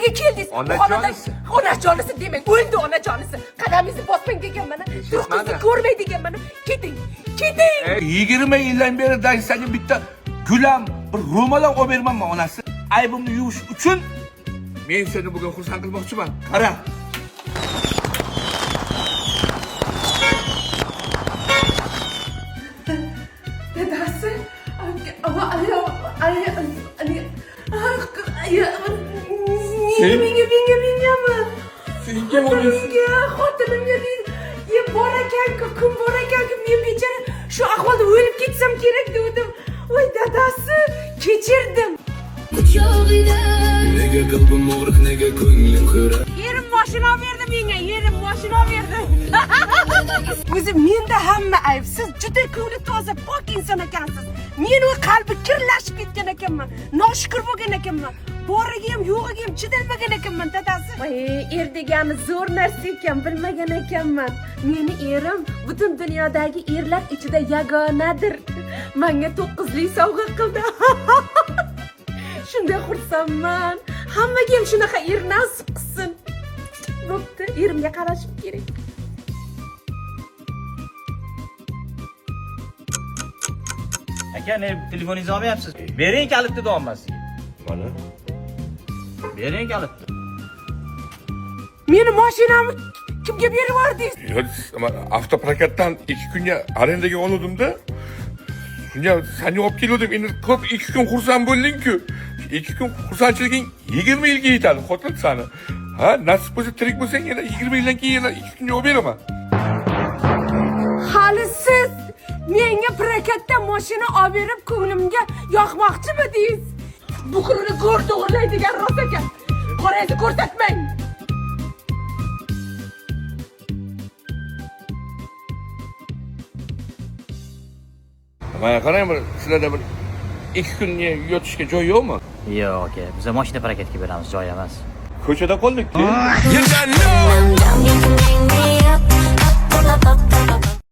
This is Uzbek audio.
nimaga keldingiz? Onajonisi. Onajonisi demang, o'ldi onajonisi. Qadamingizni bosmang deganman. Turqizni ko'rmay deganman. Keting, keting. 20 yildan beri dangsanga bitta gulam, bir ro'molon olib bermanman onasi. Aybimni yuvish uchun men seni bugun xursand qilmoqchiman. Qara. Dadasi, mengami. Senga bo'lsin. Xotinimga bor ekan-ku, kun bor ekan-ku, men bechora shu ahvolda o'lib ketsam kerak dedim. Voy dadasi, kechirdim. Nega qalbim og'riq, nega ko'nglim ko'ra. Erim mashina berdi menga, erim mashina berdi. O'zi menda hamma ayb. Siz juda ko'ngli toza, pok inson ekansiz. Men o qalbi kirlashib ketgan ekanman. Noshukur bo'lgan ekanman. Boriga ham, yo'g'iga ham chidalmagan ekanman dadasi. Voy, er degani zo'r narsa ekan, bilmagan ekanman. Meni erim butun dunyodagi erlar ichida yagonadir. Menga 9lik sovg'a qildi. Shunday xursandman. Hammaga ham shunaqa er nasib qilsin. Bo'pti, erimga qarashim kerak. Aka, ne telefoningizni olmayapsiz? Bering kalitni domasiga. Mana. Bering kalitni. Meni mashinamni kimga berib yubordingiz? Yo'q, avtoprokatdan 2 kunga arendaga oldim-da. Shunga seni olib keldim. Endi ko'p 2 kun xursand bo'lding-ku. 2 kun xursandchiliging 20 yilga yetadi, xotin sani. Ha, nasib bo'lsa tirik bo'lsang, yana 20 yildan keyin yana 2 kunga olib beraman. Hali siz menga prokatdan mashina olib berib ko'nglimga yoqmoqchimidingiz? Bu kunni go'r to'g'irlaydigan rost ekan. Qorangizni ko'rsatmang. Mana qarang, sizlarda bir 2 kun yotishga joy yo'qmi? Yo'q aka, biz mashina parakatga beramiz, joy emas. Ko'chada qoldik-ku. You don't know.